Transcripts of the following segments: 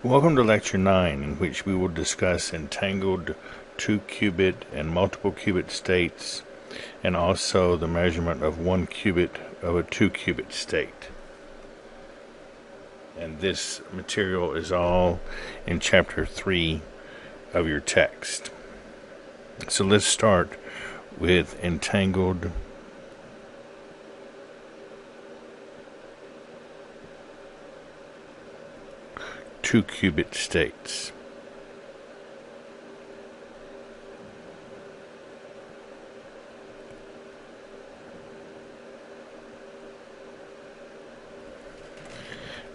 Welcome to Lecture 9, in which we will discuss entangled 2-qubit and multiple qubit states, and also the measurement of 1 qubit of a 2-qubit state. And this material is all in Chapter 3 of your text. So let's start with entangled 2-qubit states.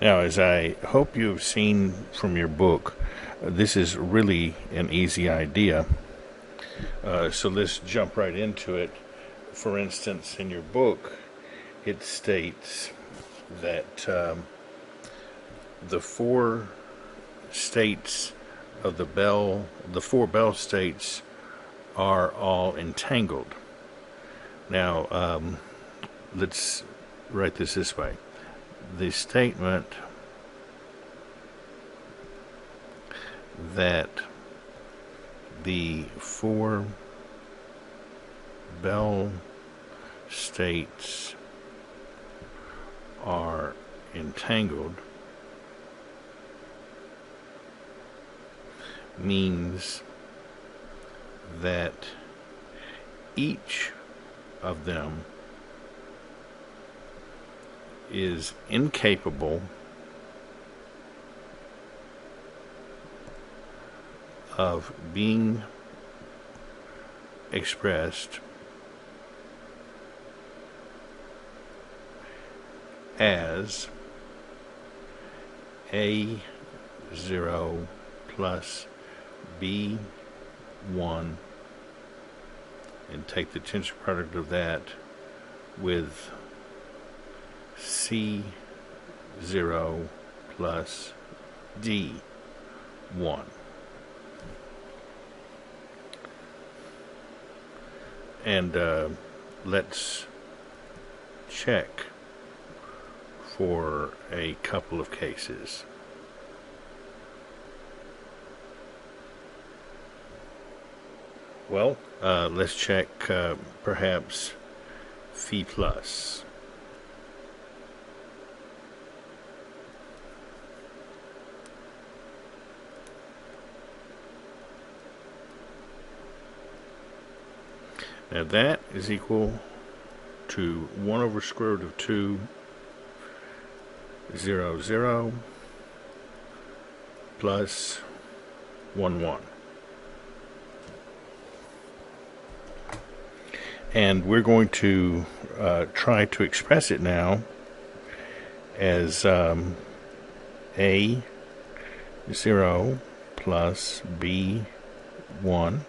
Now, as I hope you have seen from your book, this is really an easy idea. So let's jump right into it. For instance, in your book, it states that the four states of the four Bell states are all entangled. Now, let's write this way. The statement that the four Bell states are entangled means that each of them is incapable of being expressed as A0 plus B1, and take the tensor product of that with C0 plus D1. And let's check for a couple of cases. Well, let's check perhaps Phi plus. Now that is equal to 1 over square root of 2, 0, 0, plus 1, 1. And we're going to try to express it now as A0 plus B1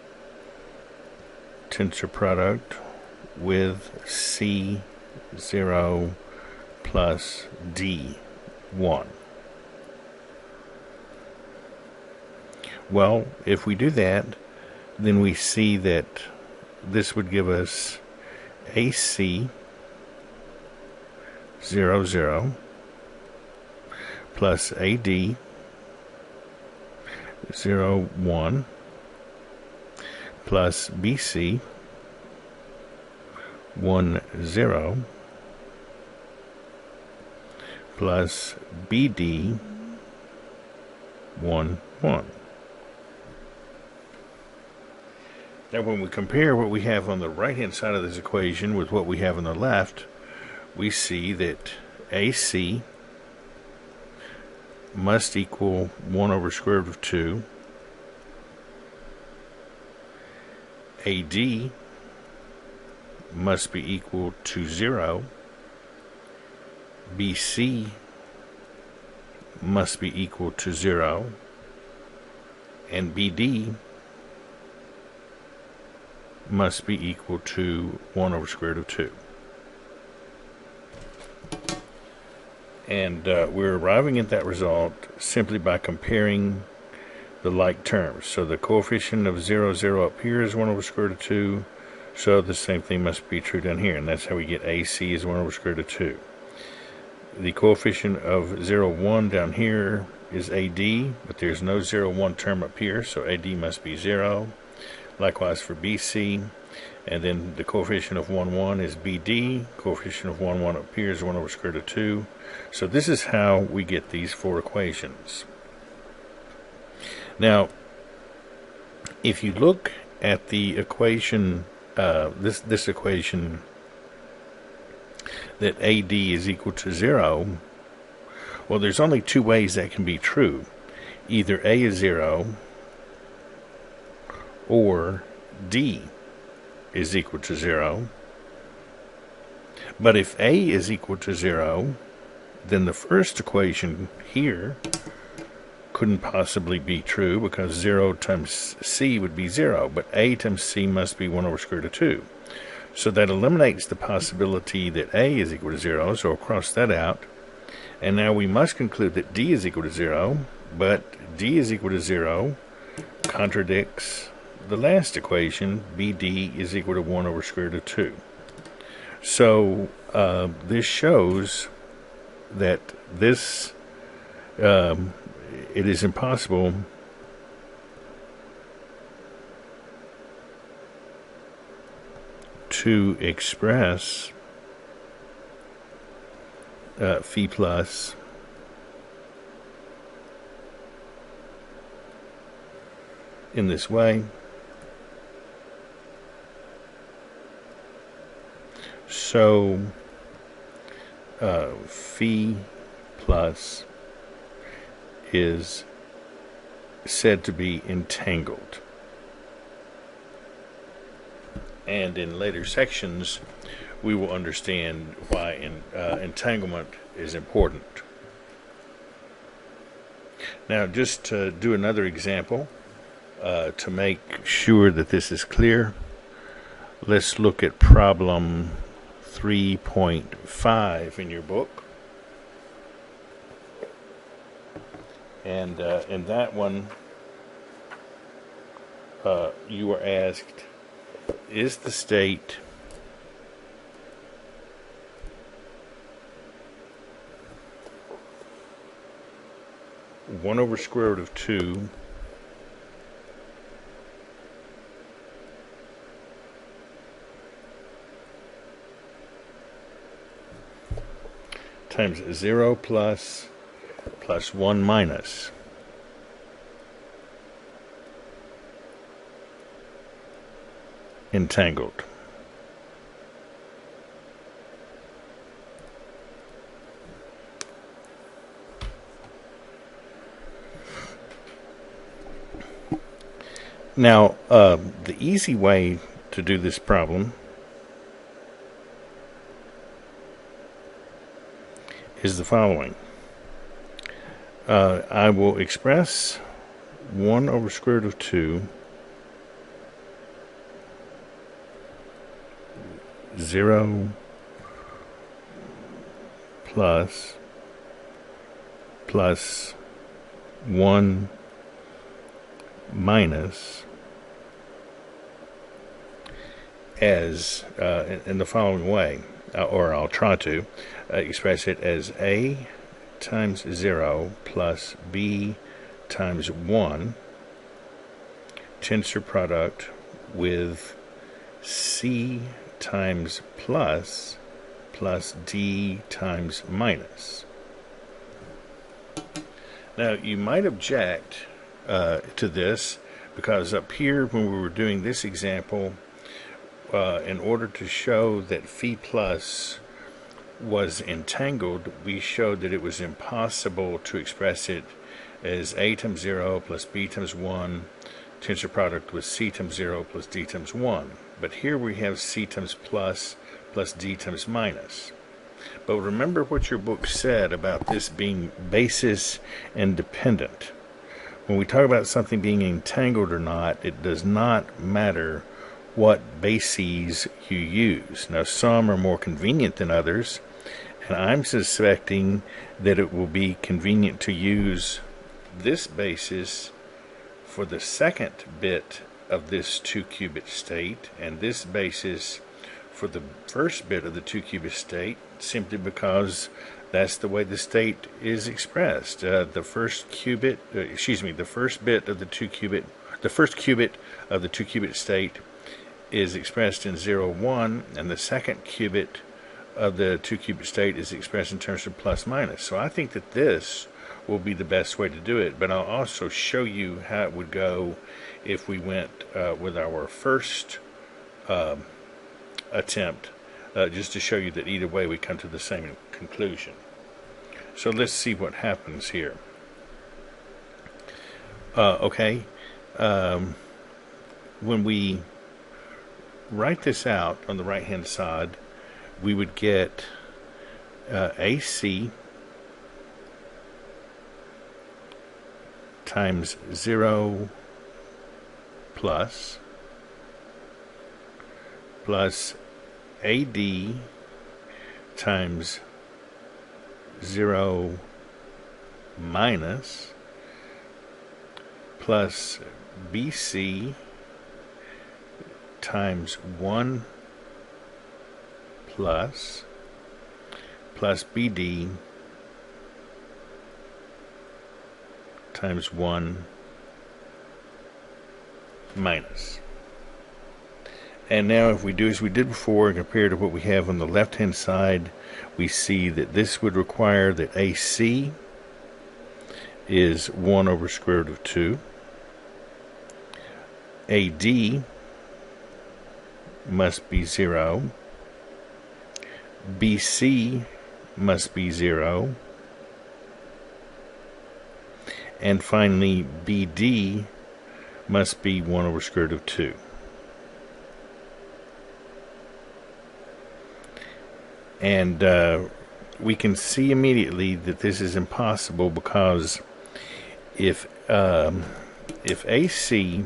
tensor product with C0 plus D1. Well, if we do that, then we see that this would give us AC 0, 0 plus AD 0, 1 plus BC 1, 0 plus BD 1, 1. Now, when we compare what we have on the right-hand side of this equation with what we have on the left, we see that AC must equal 1 over square root of 2. AD must be equal to 0. BC must be equal to 0. And BD must be equal to 1 over square root of 2. And we're arriving at that result simply by comparing the like terms. So the coefficient of 0, 0 up here is 1 over square root of 2. So the same thing must be true down here. And that's how we get AC is 1 over square root of 2. The coefficient of 0, 1 down here is AD, but there's no 0, 1 term up here, so AD must be 0. Likewise for BC. And then the coefficient of 1, 1 is BD. Coefficient of 1, 1 up here is 1 over square root of 2. So this is how we get these four equations. Now, if you look at the equation, this equation that AD is equal to 0, well, there's only two ways that can be true. Either A is 0 or D is equal to 0. But if A is equal to 0, then the first equation here couldn't possibly be true because 0 times C would be 0, but A times C must be 1 over square root of 2. So that eliminates the possibility that A is equal to 0, so I'll cross that out. And now we must conclude that D is equal to 0, but D is equal to 0 contradicts the last equation, BD is equal to 1 over square root of 2. So this shows that this it is impossible to express phi plus in this way. So phi plus is said to be entangled. And in later sections, we will understand why entanglement is important. Now, just to do another example, to make sure that this is clear, let's look at problem 3.5 in your book. And in that one, you were asked, is the state one over square root of 2 times 0 plus 1 minus entangled? Now, the easy way to do this problem is the following. I will express 1 over square root of 2 0 plus 1 minus as in the following way, or I'll try to express it as A times 0 plus B times 1 tensor product with C times plus D times minus. Now, you might object to this because up here when we were doing this example, in order to show that phi plus was entangled, we showed that it was impossible to express it as A times 0 plus B times 1 tensor product with C times 0 plus D times 1. But here we have C times plus D times minus. But remember what your book said about this being basis independent. When we talk about something being entangled or not, it does not matter what bases you use. Now, some are more convenient than others, and I'm suspecting that it will be convenient to use this basis for the second bit of this 2-qubit state, and this basis for the first bit of the 2-qubit state, simply because That's the way the state is expressed. The first qubit, the first bit of the the first qubit of the 2-qubit state is expressed in 0, 1, and the second qubit of the 2-qubit state is expressed in terms of plus minus. So I think that this will be the best way to do it, but I'll also show you how it would go if we went with our first attempt, just to show you that either way we come to the same conclusion. So let's see what happens here. Okay, when we write this out on the right hand side, we would get AC times 0 plus AD times 0 minus plus BC times 1 plus BD times 1 minus. And now if we do as we did before and compare to what we have on the left hand side, we see that this would require that AC is 1 over square root of 2. AD must be 0. BC must be 0. And finally, BD must be 1 over square root of 2. And we can see immediately that this is impossible, because if AC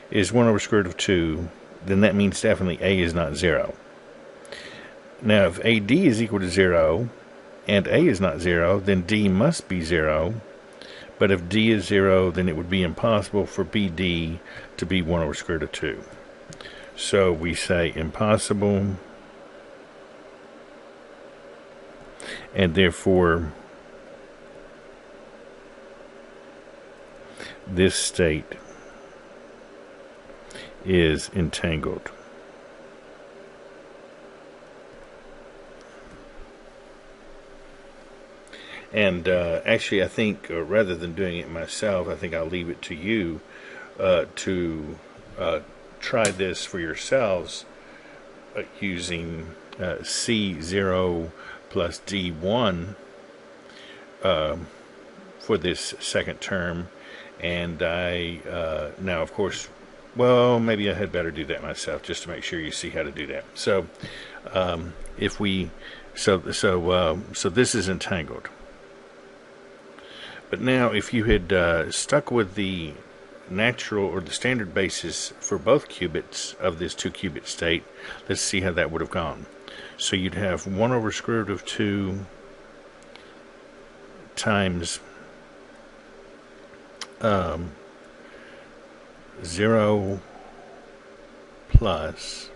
is 1 over square root of 2, then that means definitely A is not 0. Now, if AD is equal to 0 and A is not 0, then D must be 0. But if D is 0, then it would be impossible for BD to be 1 over square root of 2. So we say impossible, and therefore this state is entangled. And actually, I think rather than doing it myself, I think I'll leave it to you to try this for yourselves using C0 plus D1 for this second term. And now, of course, well, maybe I had better do that myself just to make sure you see how to do that. So so this is entangled. But now, if you had stuck with the natural or the standard basis for both qubits of this 2-qubit state, let's see how that would have gone. So you'd have 1 over square root of 2 times 0 plus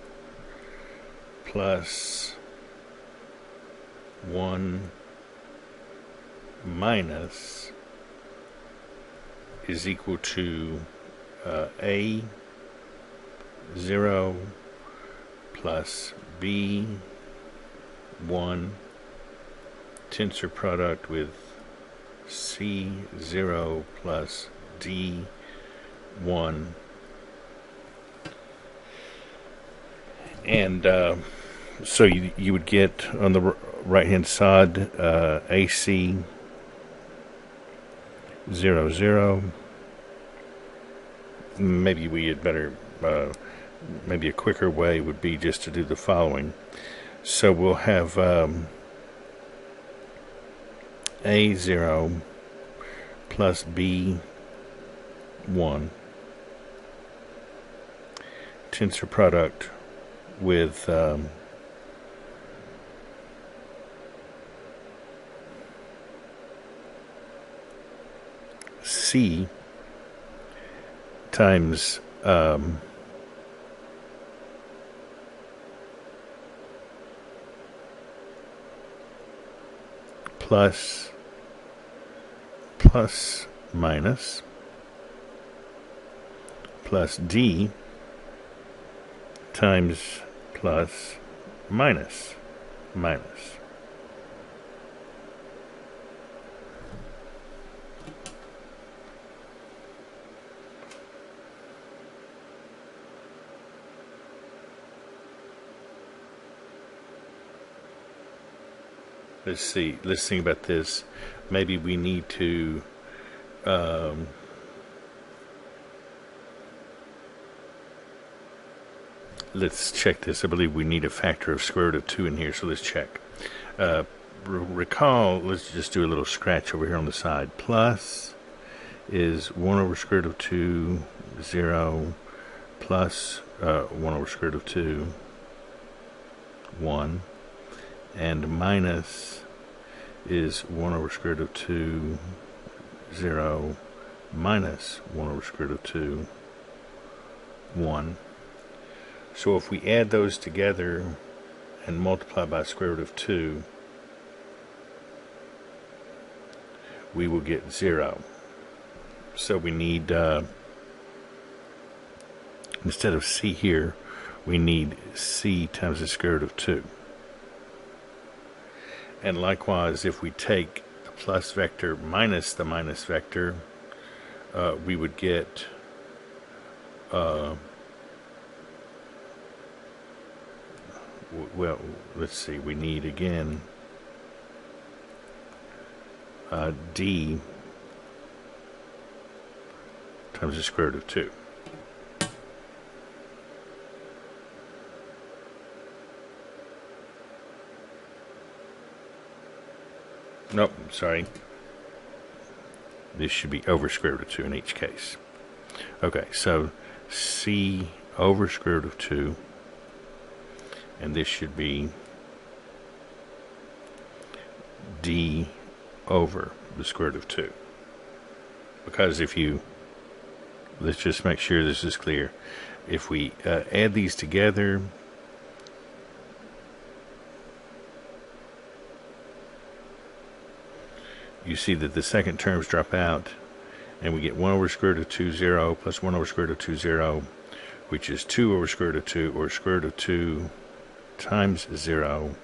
1 minus is equal to A 0 plus B 1 tensor product with C 0 plus D 1. And so you would get on the right hand side AC 0 0. Maybe we had better maybe a quicker way would be just to do the following. So we'll have A0 plus B1 tensor product with C times plus minus plus d times plus minus minus. Let's see. Let's think about this. Maybe we need to let's check this. I believe we need a factor of square root of 2 in here, so let's check. Recall, let's just do a little scratch over here on the side. Plus is 1 over square root of 2, 0, plus 1 over square root of 2, 1, and minus is 1 over square root of 2, 0, minus 1 over square root of 2, 1. So if we add those together and multiply by square root of 2, we will get 0. So we need, instead of c here, we need c times the square root of 2. And likewise, if we take the plus vector minus the minus vector, we would get well, let's see, we need again d times the square root of 2. Nope, sorry. This should be over square root of 2 in each case. Okay, so c over square root of 2, and this should be d over the square root of 2. Because if you, let's just make sure this is clear. If we add these together, you see that the second terms drop out, and we get 1 over square root of 2, 0, plus 1 over square root of 2, 0, which is 2 over square root of 2, or square root of 2 times 0,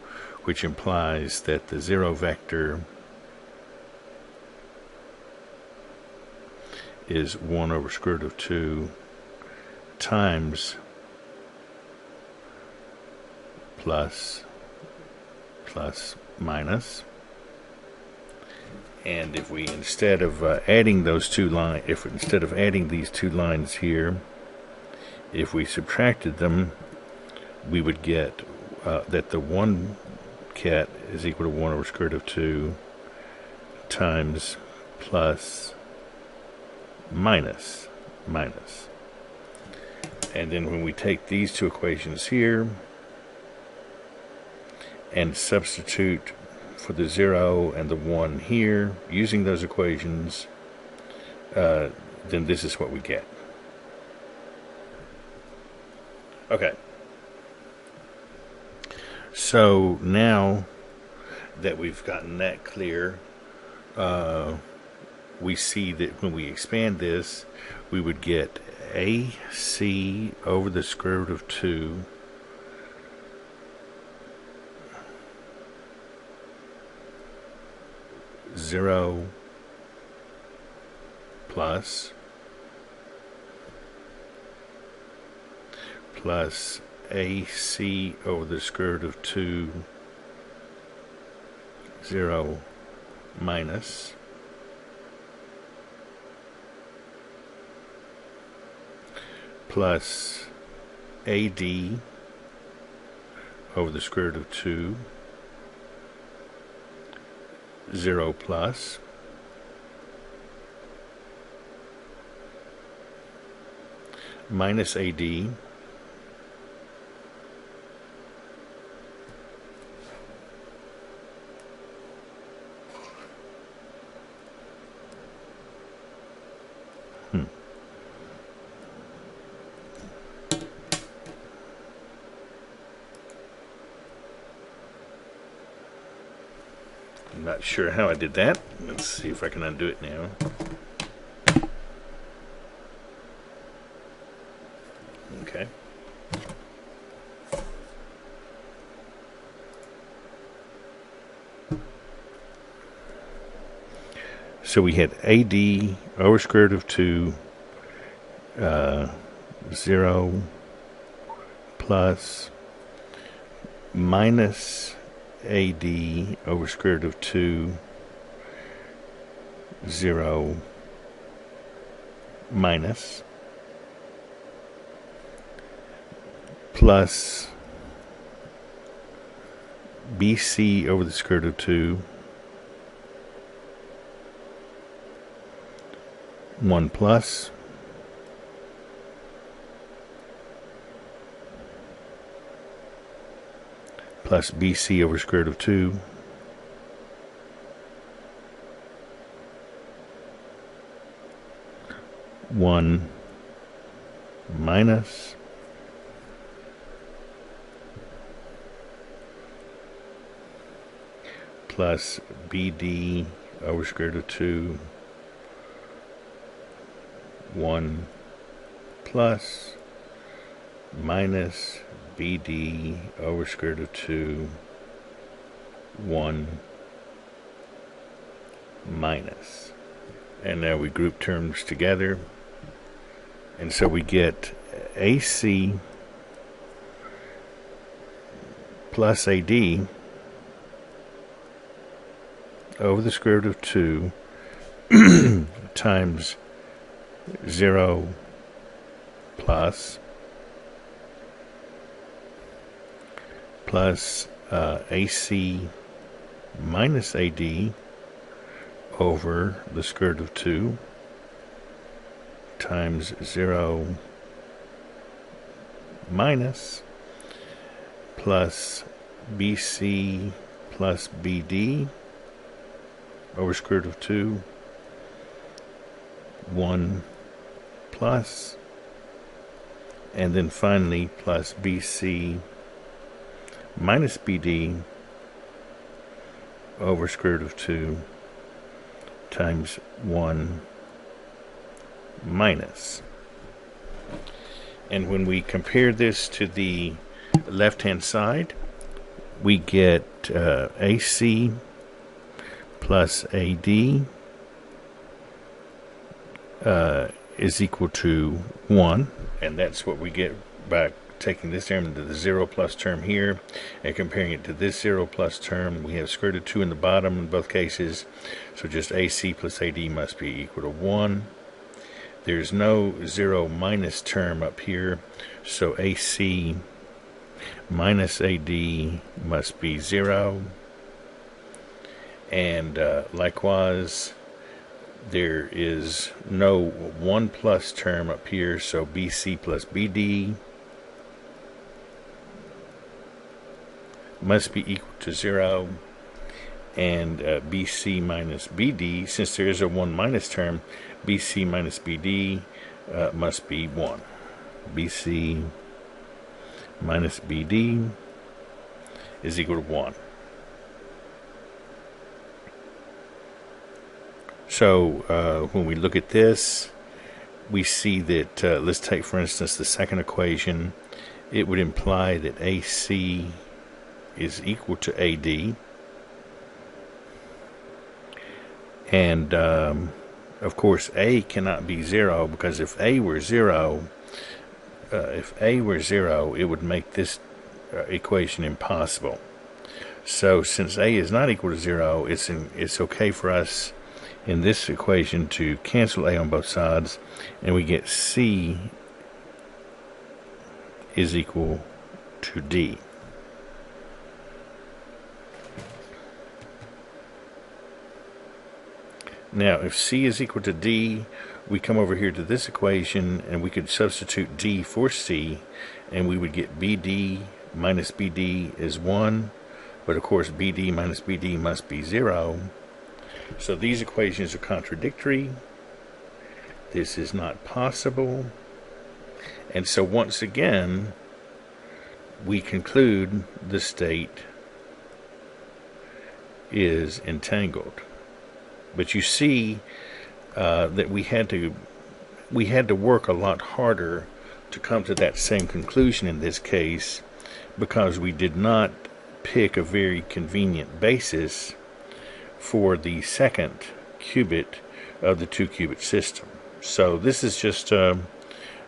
which implies that the 0 vector is 1 over square root of 2 times plus minus. And if we, instead of adding those two lines, instead of adding these two lines here, if we subtracted them, we would get that the 1 ket is equal to 1 over square root of 2 times plus minus. And then when we take these two equations here and substitute for the 0 and the 1 here, using those equations, then this is what we get. Okay. So now that we've gotten that clear, we see that when we expand this, we would get AC over the square root of 2 0 plus AC over the square root of 2 0 minus plus AD over the square root of 2 0 plus minus AD I'm not sure how I did that. Let's see if I can undo it now. Okay. So we had AD over square root of 2, 0 plus minus AD over square root of 2, 0 minus plus BC over the square root of 2, 1 plus BC over square root of 2, one minus plus BD over square root of 2, 1 plus minus BD over square root of 2, 1 minus. And now we group terms together. And so we get AC plus AD over the square root of 2 times 0 plus AC minus AD over the square root of 2 times 0 minus plus BC plus BD over square root of 2, 1 plus, and then finally plus BC minus BD over square root of 2 times 1 minus. And when we compare this to the left-hand side, we get AC plus AD is equal to 1, and that's what we get by taking this term into the 0 plus term here and comparing it to this 0 plus term. We have square root of 2 in the bottom in both cases, so just AC plus AD must be equal to 1. There's no 0 minus term up here, so AC minus AD must be 0. And likewise, there is no 1 plus term up here, so BC plus BD must be equal to 0. And BC minus BD, since there is a 1 minus term, BC minus BD must be 1. BC minus BD is equal to 1. So when we look at this, we see that, let's take for instance the second equation. It would imply that AC is equal to AD. And of course A cannot be 0, because if A were 0, it would make this equation impossible. So since A is not equal to 0, it's okay for us in this equation to cancel A on both sides, and we get C is equal to D. Now, if C is equal to D, we come over here to this equation, and we could substitute D for C, and we would get BD minus BD is 1, but of course BD minus BD must be 0. So these equations are contradictory. This is not possible. And so once again, we conclude the state is entangled. But you see that we had to work a lot harder to come to that same conclusion in this case, because we did not pick a very convenient basis for the second qubit of the two-qubit system. So this is just a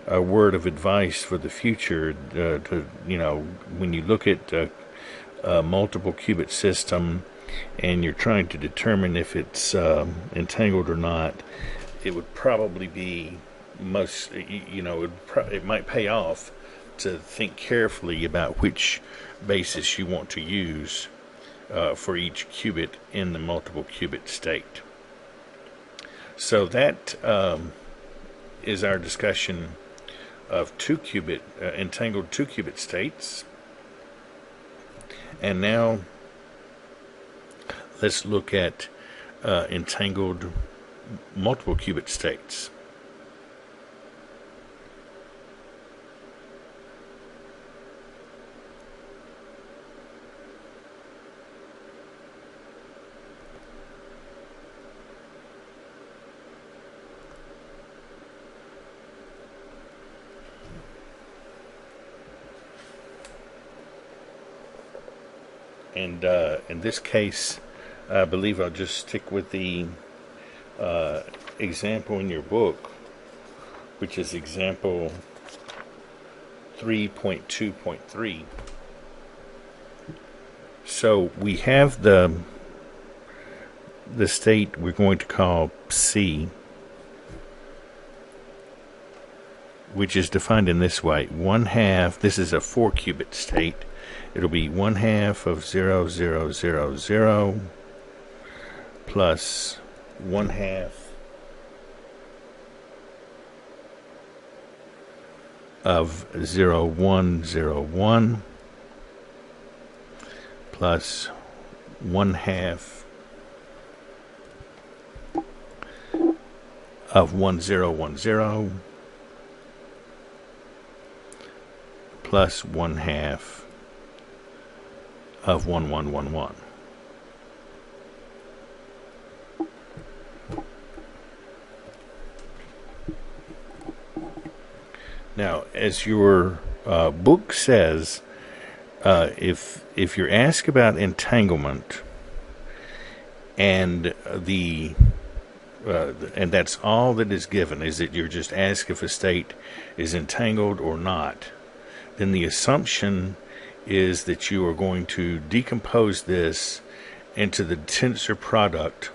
word of advice for the future. When you look at a multiple qubit system and you're trying to determine if it's entangled or not, it would probably be it might pay off to think carefully about which basis you want to use for each qubit in the multiple qubit state. So that is our discussion of entangled two-qubit states. And now let's look at entangled multiple qubit states. And in this case, I believe I'll just stick with the example in your book, which is example 3.2.3. So we have the state we're going to call C, which is defined in this way: 1/2. This is a 4-qubit state. It'll be 1/2 of 0, 0, 0, 0 plus 1/2 of 0, 1, 0, 1 plus 1/2 of 1, 0, 1, 0 plus 1/2 of 1, 1, 1, 1. Now, as your book says, if you're asked about entanglement and and that's all that is given, is that you're just asked if a state is entangled or not, then the assumption is that you are going to decompose this into the tensor product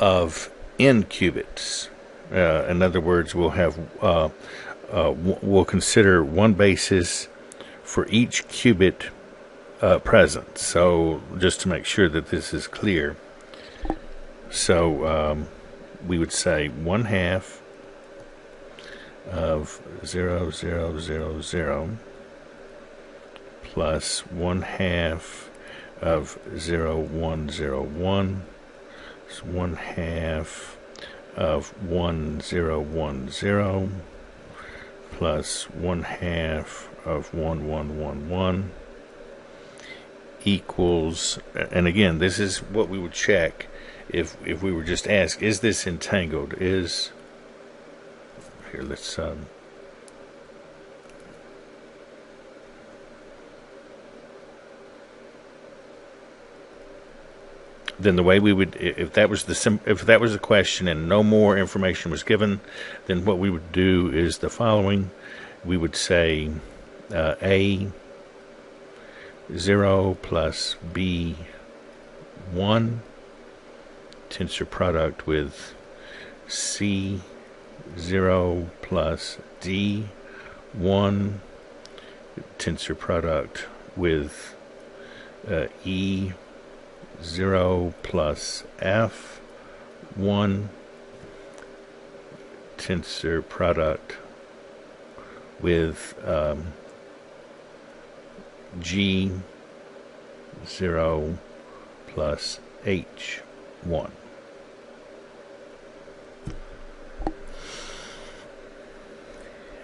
of n qubits. In other words, we'll consider one basis for each qubit present. So just to make sure that this is clear, so we would say 1/2 of 0, 0, 0, 0 plus 1/2 of 0, 1, 0, 1 is 1/2 of 1, 0, 1, 0 plus 1/2 of 1, 1, 1, 1 equals, and again, this is what we would check if we were just asked, is this entangled? Here, let's then the way we would, if that was the question and no more information was given, then what we would do is the following. We would say A 0 plus B 1 tensor product with C 0 plus D 1 tensor product with E 0 plus F 1 tensor product with G 0 plus H 1.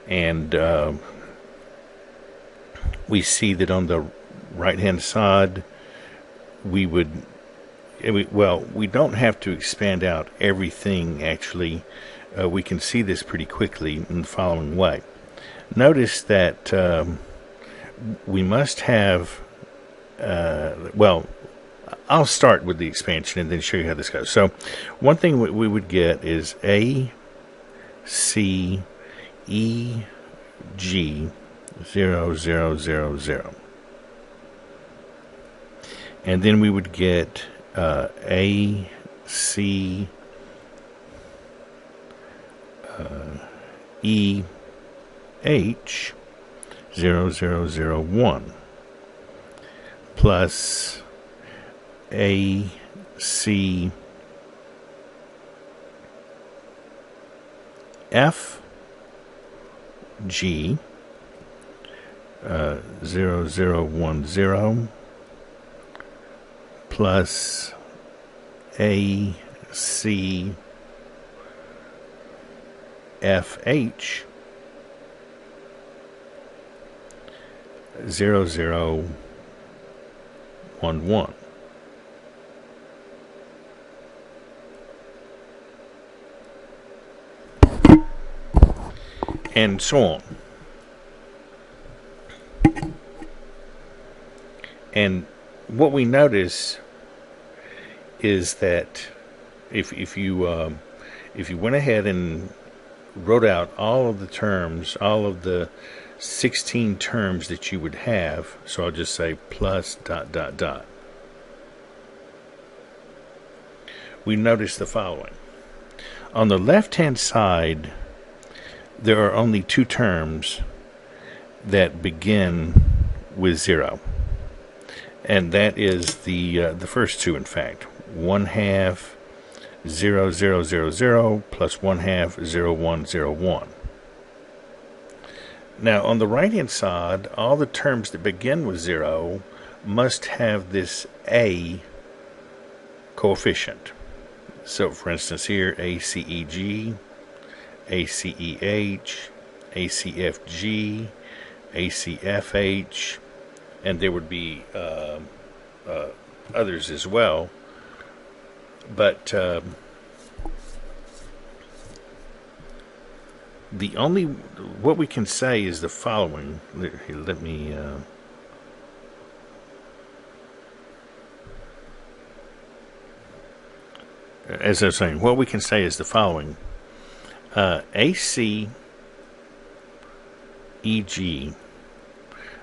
And we see that on the right hand side we would we don't have to expand out everything, actually. We can see this pretty quickly in the following way. Notice that we must have, I'll start with the expansion and then show you how this goes. So one thing we would get is A, C, E, G, 0, 0, 0, 0. And then we would get A, C, E, H, 0, 0, 0, 1, plus A, C, F, G, 0, 0, 1, 0, plus A, C, F, H, 0, 0, 1, 1. And so on. And what we notice is that if you went ahead and wrote out all of the terms, all of the 16 terms that you would have, so I'll just say plus ... We notice the following. On the left-hand side, there are only two terms that begin with 0. And that is the first two, in fact. 1/2 0, 0, 0, 0 plus 1/2 0, 1, 0, 1. Now, on the right-hand side, all the terms that begin with 0 must have this A coefficient. So, for instance, here, ACEG, ACEH, ACFG, ACFH, and there would be others as well. But the only, what we can say is the following. Let me as I was saying, what we can say is the following. ACEG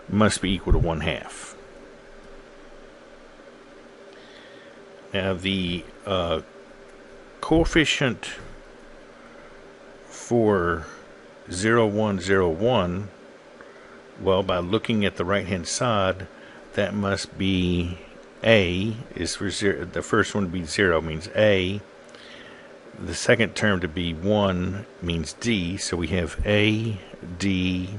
must be equal to 1/2. Now the coefficient for 0, 1, 0, 1, well, by looking at the right hand side, that must be A is for 0. The first one to be 0 means A. The second term to be 1 means D, so we have A, D,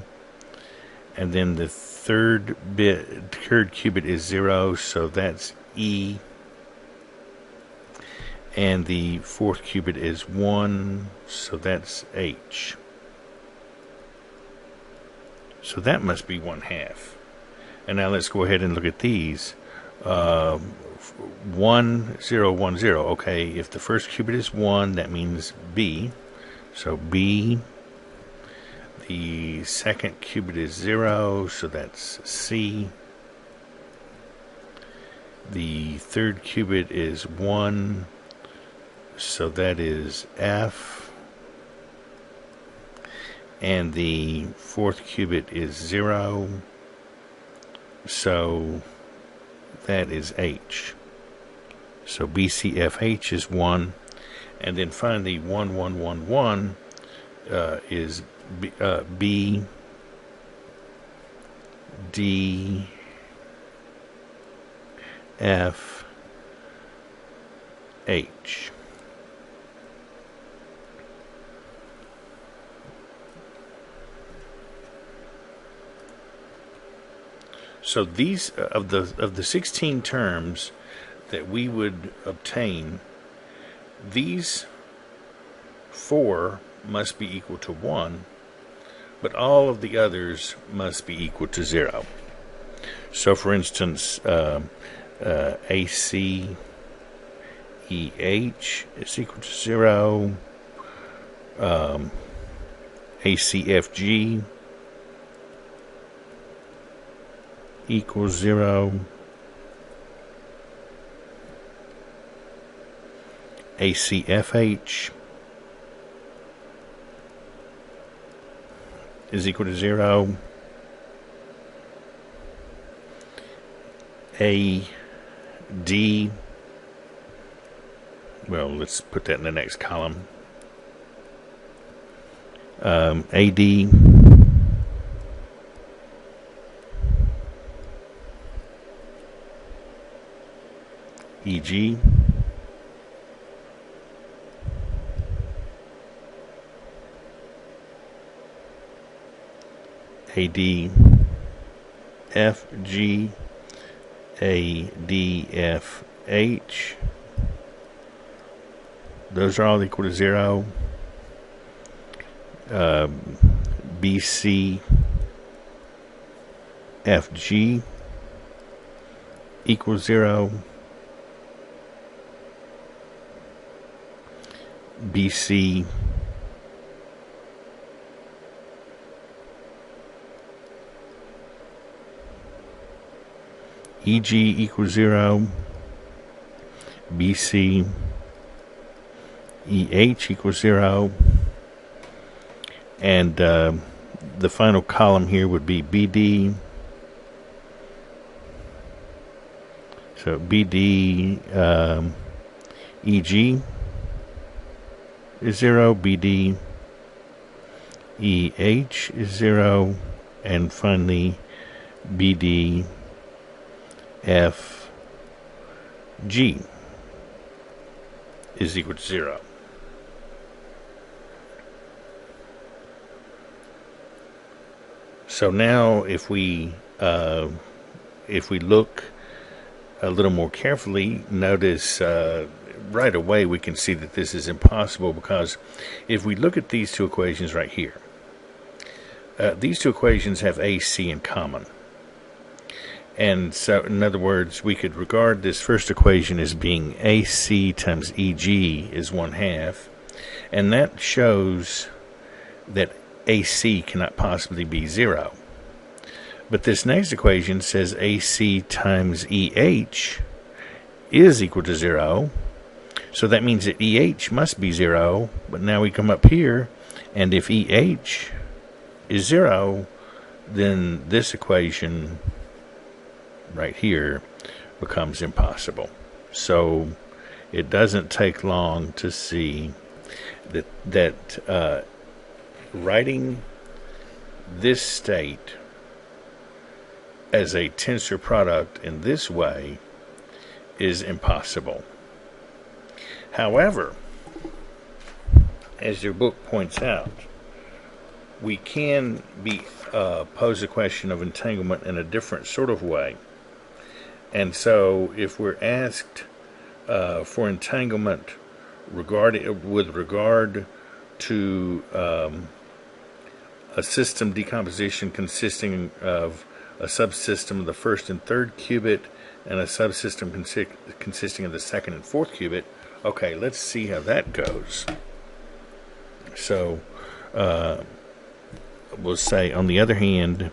and then the third qubit is 0, so that's E, and the fourth qubit is 1, so that's H. So that must be 1/2. And now let's go ahead and look at these. 1, 0, 1, 0. Okay, if the first qubit is 1, that means B. So B. The second qubit is 0, so that's C. The third qubit is 1, so that is F. And the fourth qubit is 0, so that is H. So BCFH is 1. And then finally 1, 1, 1, 1 is B, D, F, H. So these of the 16 terms that we would obtain, these 4 must be equal to 1, but all of the others must be equal to 0. So, for instance, AC, EH is equal to 0. ACFG equals 0. ACFH is equal to 0. AD, well, let's put that in the next column. AD EG AD FG ADFH, those are all equal to 0. BC FG equals 0. BC EG equals 0. BC EH equals 0. And the final column here would be BD. So BD EG is 0. BD EH is 0. And finally BD FG is equal to 0. So now if we look a little more carefully, notice right away we can see that this is impossible, because if we look at these two equations right here, these two equations have AC in common. And so, in other words, we could regard this first equation as being AC times EG is 1/2, and that shows that AC cannot possibly be 0. But this next equation says AC times EH is equal to 0, so that means that EH must be 0. But now we come up here, and if EH is 0, then this equation right here becomes impossible. So it doesn't take long to see that writing this state as a tensor product in this way is impossible. However, as your book points out, we can pose a question of entanglement in a different sort of way. And so if we're asked for entanglement with regard to a system decomposition consisting of a subsystem of the first and third qubit and a subsystem consisting of the second and fourth qubit, okay, let's see how that goes. So we'll say, on the other hand,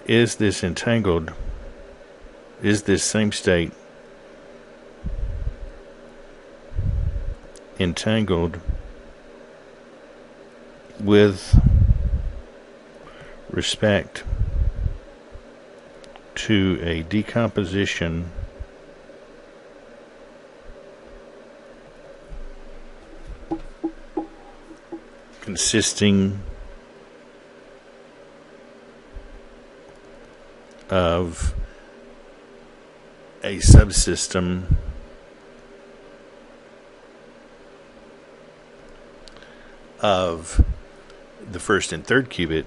is this entangled? Is this same state entangled with respect to a decomposition consisting of a subsystem of the first and third qubit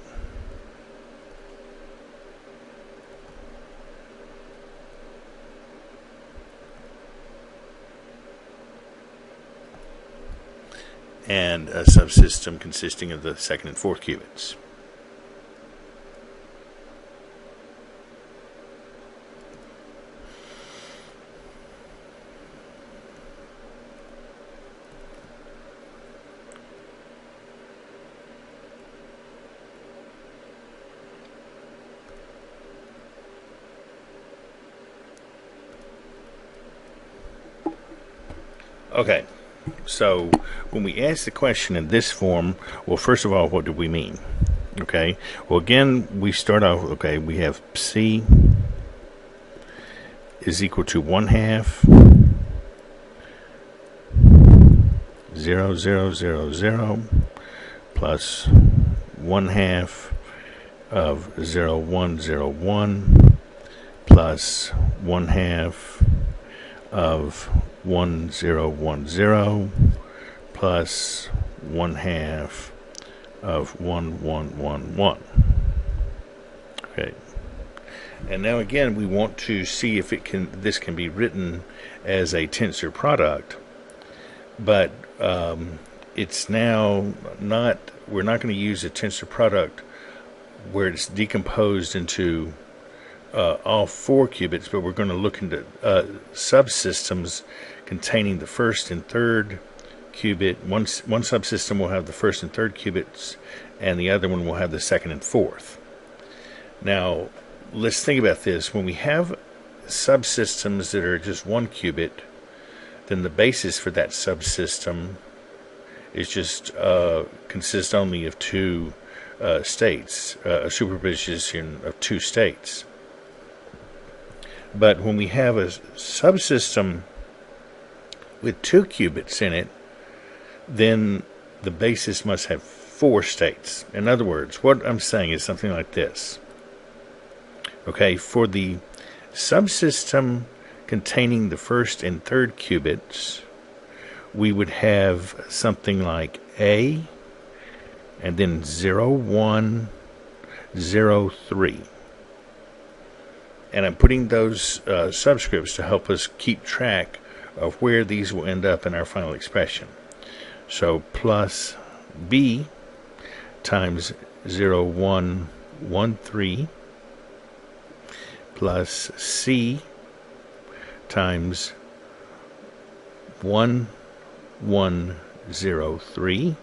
and a subsystem consisting of the second and fourth qubits. Okay, so when we ask the question in this form, well, first of all, what do we mean? Okay, well, again, we start off, okay, we have C is equal to 1/2 0 0 0 0 plus 1/2 of 0 1 0 1 plus 1/2 of 1 0 1 0 plus 1/2 of 1 1 1 1. Okay. And now again, we want to see if this can be written as a tensor product, but it's now not. We're not going to use a tensor product where it's decomposed into all 4 qubits, but we're going to look into subsystems containing the first and third qubit. One subsystem will have the first and third qubits, and the other one will have the second and fourth. Now, let's think about this. When we have subsystems that are just 1 qubit, then the basis for that subsystem is just consists only of 2 states, a superposition of 2 states. But when we have a subsystem with 2 qubits in it, then the basis must have 4 states. In other words, what I'm saying is something like this. Okay, for the subsystem containing the first and third qubits, we would have something like A and then 0 1 0 3. And I'm putting those subscripts to help us keep track of where these will end up in our final expression. So plus B times 0 1 1 3 plus C times 1 1 0 3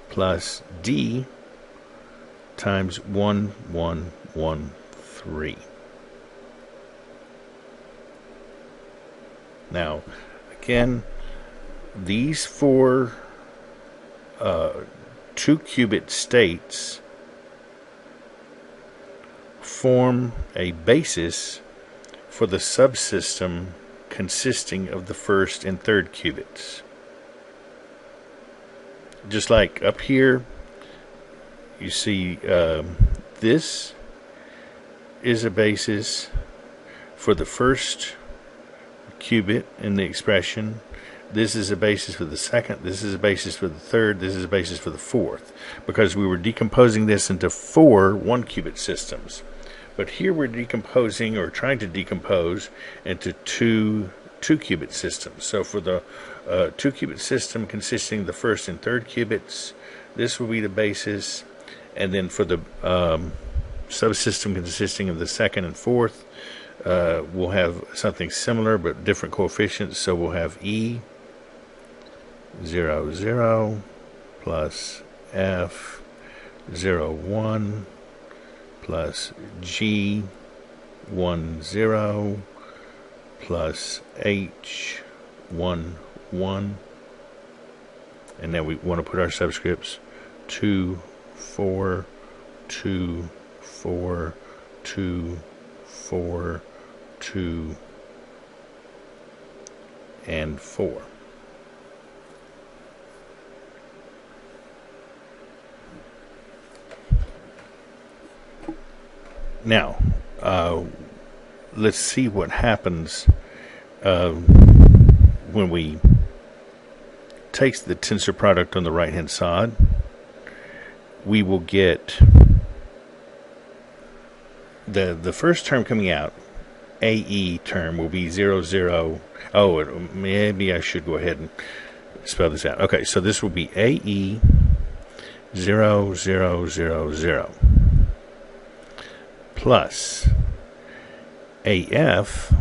plus D times 1 1 1 3. Now, again, these 4 2-qubit states form a basis for the subsystem consisting of the first and third qubits. Just like up here, you see this is a basis for the first qubit in the expression. This is a basis for the second. This is a basis for the third. This is a basis for the fourth, because we were decomposing this into 4 1-qubit systems. But here we're decomposing, or trying to decompose, into 2 2-qubit systems. So for the 2-qubit system consisting of the first and third qubits, this will be the basis. And then for the subsystem consisting of the second and fourth, we'll have something similar but different coefficients. So we'll have E 0 0 plus F 0 1 plus G 1 0 plus H 1 1. And now we want to put our subscripts 2 4 2 4 2 4 2 and 4. Now, let's see what happens when we take the tensor product on the right-hand side. We will get the first term coming out, AE term, will be 0 0. Oh, maybe I should go ahead and spell this out. Okay, so this will be AE 0 0 0 0 plus AF.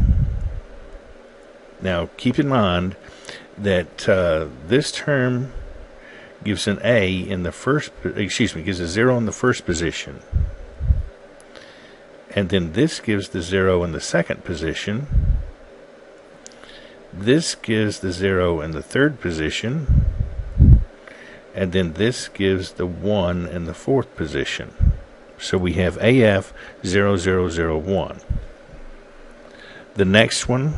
Now keep in mind that this term gives an A in the first, gives a 0 in the first position, and then this gives the 0 in the second position. This gives the 0 in the third position, and then this gives the 1 in the fourth position. So we have AF 0001. The next one,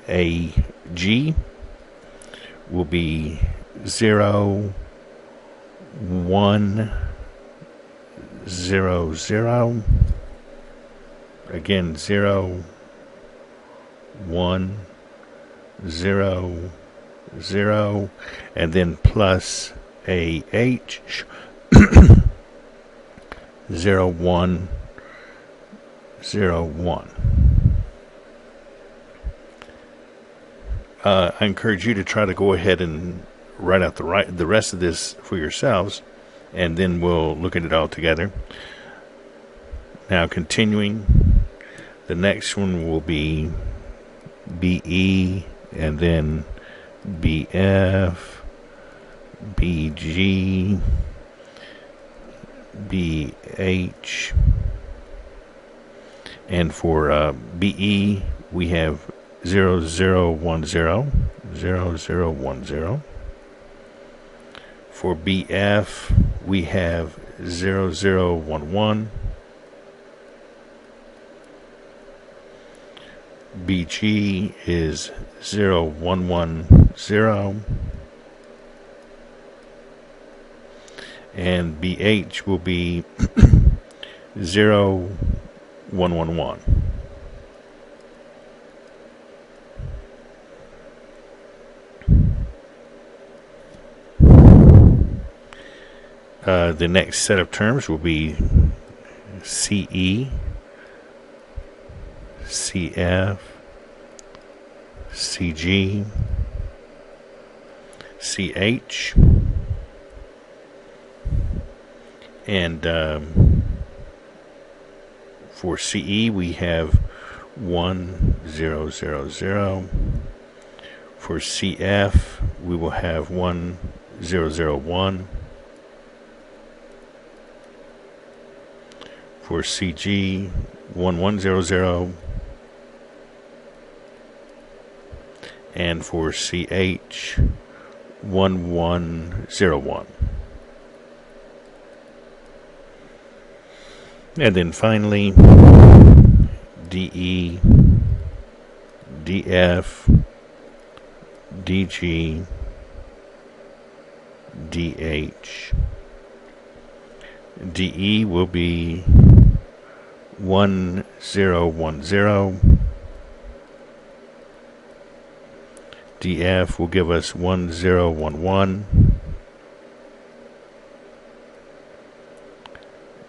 AG, will be 0 1 0 0. Again, 0 1 0 0, and then plus AH 0 1 0 1. I encourage you to try to go ahead and write out the rest of this for yourselves, and then we'll look at it all together. Now, continuing, the next one will be BE, and then BF, BG, BH, and for BE we have 0010, 0010. For BF we have 0011. BG is 0110, and BH will be 0111. The next set of terms will be CE, CF, CG, CH, and for CE we have 1000. For CF we will have 1001. For CG 1100, and for CH 1101. And then finally DE, DF, DG, DH. DE will be 1010. DF will give us 1011.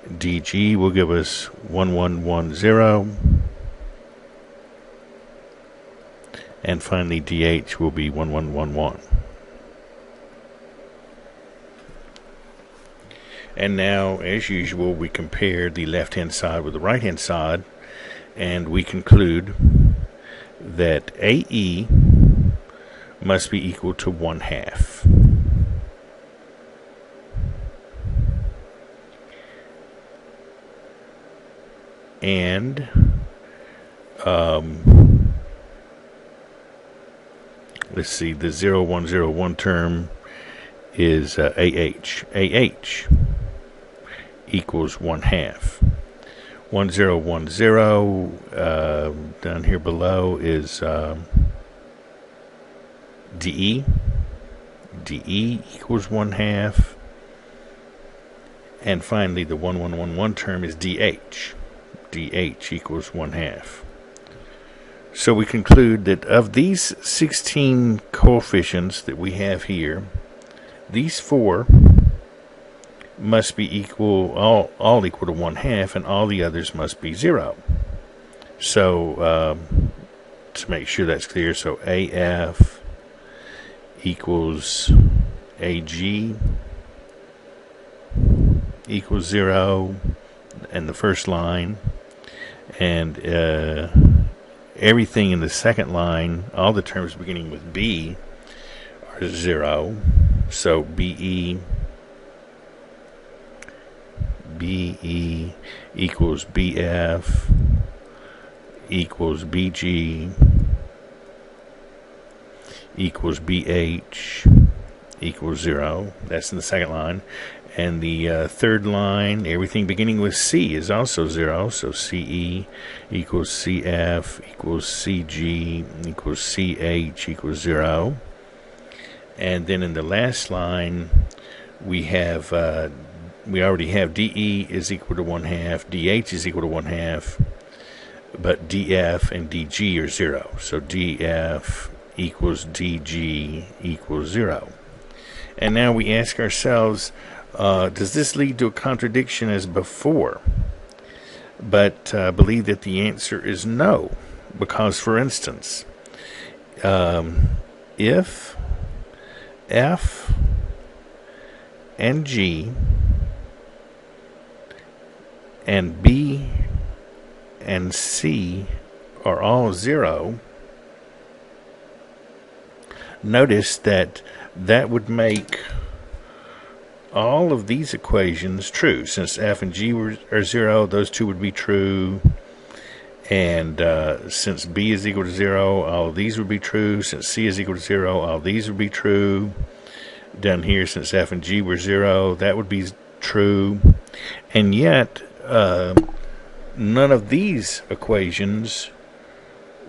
DG will give us 1110. And finally DH will be 1111. And now, as usual, we compare the left-hand side with the right-hand side, and we conclude that AE must be equal to 1/2. And let's see, the 0101 term is AH. AH equals 1/2. 1010 down here below is DE. DE equals 1/2. And finally, the 1111 term is DH. DH equals 1/2. So we conclude that of these 16 coefficients that we have here, these 4 must be equal, all equal to 1/2, and all the others must be 0. So to make sure that's clear, so AF equals AG equals 0 in the first line, and everything in the second line, all the terms beginning with B, are 0. So BE equals BF equals BG equals BH equals 0. That's in the second line. And the third line, everything beginning with C is also 0. So CE equals CF equals CG equals CH equals 0. And then in the last line, we already have DE is equal to 1/2, DH is equal to 1/2, but DF and DG are 0. So DF equals DG equals 0. And now we ask ourselves, does this lead to a contradiction as before? But I believe that the answer is no, because, for instance, if F and G and B and C are all 0, notice that would make all of these equations true. Since F and G are 0, those two would be true. And since B is equal to 0, all of these would be true. Since C is equal to 0, all of these would be true. Down here, since F and G were 0, that would be true. And yet, none of these equations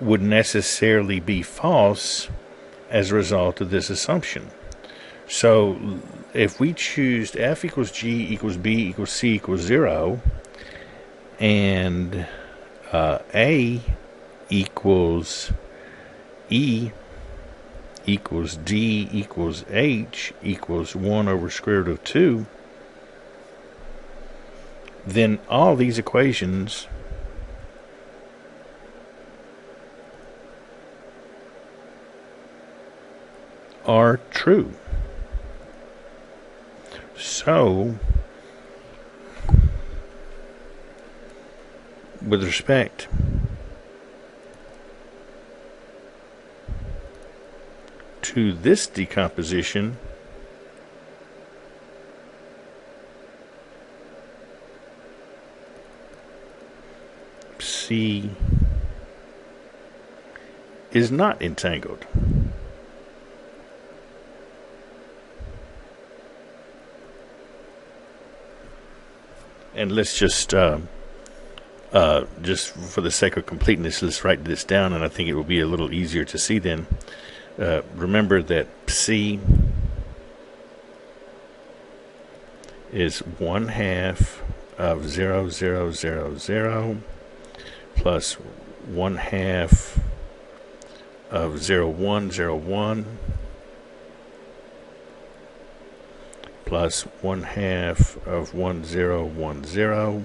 would necessarily be false as a result of this assumption. So if we choose F equals G equals B equals C equals 0, and A equals E equals D equals H equals 1 over square root of 2, then all these equations are true. So, with respect to this decomposition, C is not entangled. And let's just for the sake of completeness, let's write this down, and I think it will be a little easier to see then. Remember that C is 1/2 of 0, 0, 0, 0 plus 1/2 of 0, 1, 0, 1 plus 1/2 of 1, 0, 1, 0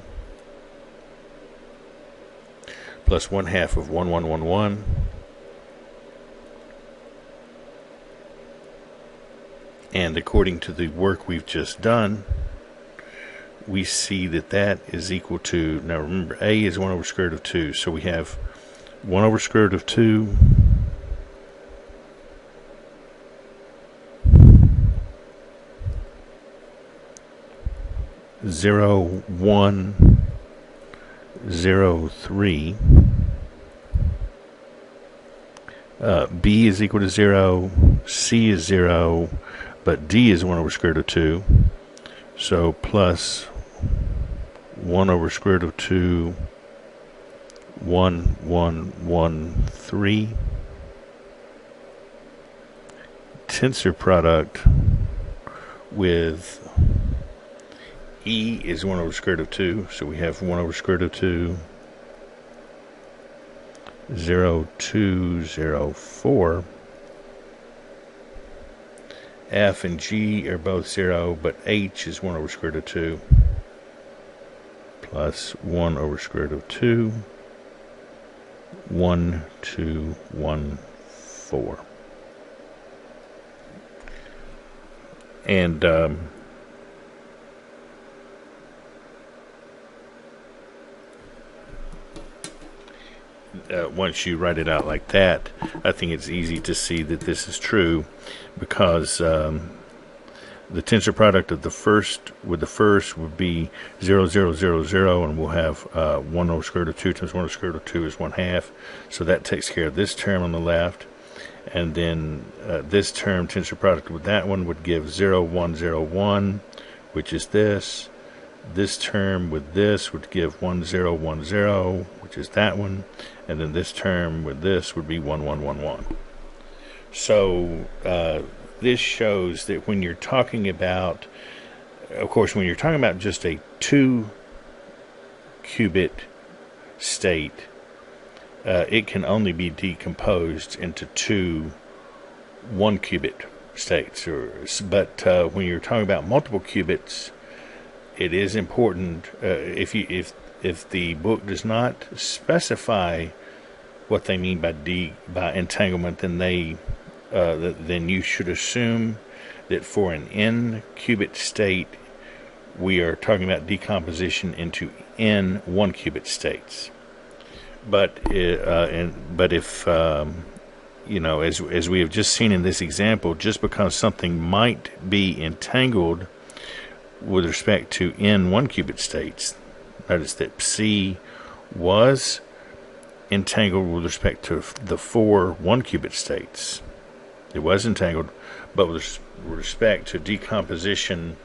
plus 1/2 of 1, 1, 1, 1 and according to the work we've just done, we see that that is equal to, now remember, A is 1 over square root of 2, so we have 1 over square root of 2 0, 1, 0, 3. B is equal to 0, C is 0, but D is 1 over square root of 2. So plus 1 over square root of 2, 1, 1, 1, 3. Tensor product with E is 1 over square root of 2, so we have 1 over square root of 2, 0, 2, 0, 4. F and G are both 0, but H is 1 over square root of 2, plus 1 over square root of 2, 1, 2, 1, 4. And once you write it out like that, I think it's easy to see that this is true, because the tensor product of the first with the first would be 0, 0, 0, 0, and we'll have 1 over square root of 2 times 1 over square root of 2 is 1/2. So that takes care of this term on the left. and then this term tensor product with that one would give 0, 1, 0, 1, which is this. This term with this would give 1, 0, 1, 0, which is that one, and then this term with this would be 1, 1, 1, 1. So this shows that when you're talking about, of course, when you're talking about just a 2-qubit state, it can only be decomposed into 2 1-qubit states. But when you're talking about multiple qubits, it is important. If the book does not specify what they mean by entanglement, then then you should assume that for an n-qubit state, we are talking about decomposition into n 1-qubit states. But if as we have just seen in this example, just because something might be entangled with respect to n 1-qubit states, notice that psi was entangled with respect to the 4 1-qubit states. It was entangled, but with respect to decomposition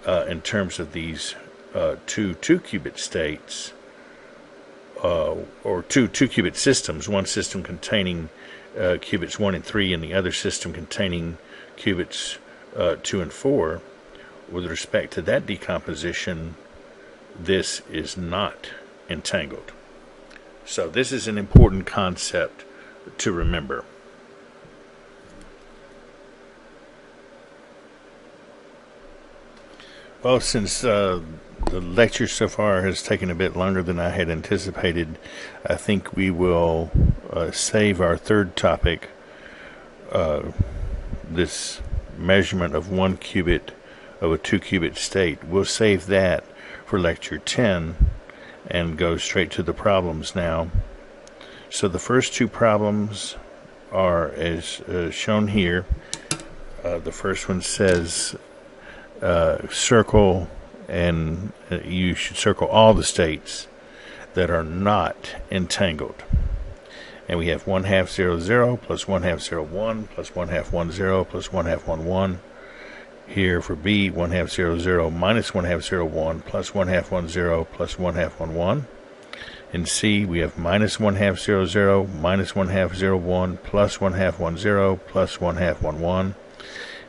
in terms of these 2 2-qubit states, or 2 2-qubit systems, one system containing qubits 1 and 3, and the other system containing qubits 2 and 4, with respect to that decomposition, this is not entangled. So this is an important concept to remember. Well, since the lecture so far has taken a bit longer than I had anticipated, I think we will save our third topic, this measurement of 1 qubit of a 2-qubit state. We'll save that for lecture 10 and go straight to the problems now. So the first 2 problems are as shown here. The first one says circle, and you should circle all the states that are not entangled. And we have 1/2 0 0 plus 1/2 0 1 plus 1/2 1 0 plus 1/2 1 1. Here for B, 1/2 0 0 minus 1/2 0 1 plus 1/2 1 0 plus 1/2 1 1. In C, we have minus 1/2 0 0 minus 1/2 0 1 plus 1/2 1 0 plus 1/2 1 1.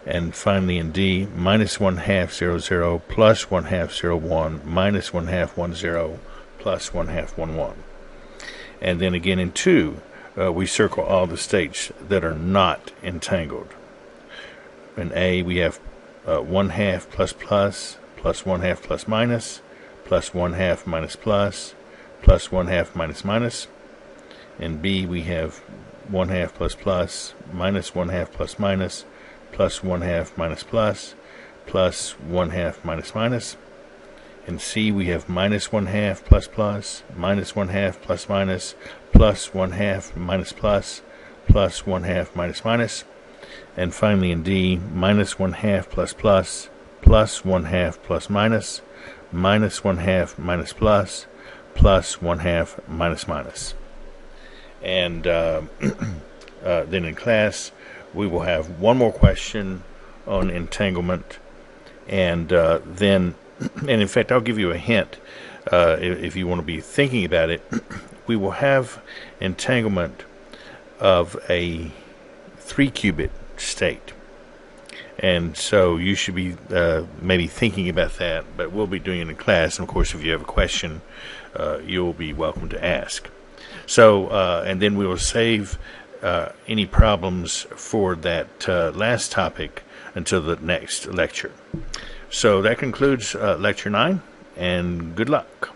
And finally in D, minus 1/2 0 0 plus 1/2 0 1 minus 1/2 1 0 plus 1/2 1 1. And then again in 2, we circle all the states that are not entangled. In A, we have 1/2 plus plus, plus 1/2 plus minus, plus 1/2 minus plus, plus 1/2 minus minus. In B, we have 1/2 plus plus, minus 1/2 plus minus, plus 1/2 minus plus, plus 1/2 minus minus. In C, we have minus 1/2 plus plus, minus 1/2 plus minus, plus 1/2 minus plus, plus 1/2 minus minus. And finally in D, minus 1/2 plus plus, plus 1/2 plus minus, minus 1/2 minus plus, plus 1/2 minus minus. And then in class, we will have one more question on entanglement, and in fact, I'll give you a hint if you want to be thinking about it. We will have entanglement of a 3-qubit state, and so you should be maybe thinking about that, but we'll be doing it in class, and of course if you have a question, you'll be welcome to ask. So and then we will save any problems for that last topic until the next lecture. So that concludes lecture 9, and good luck.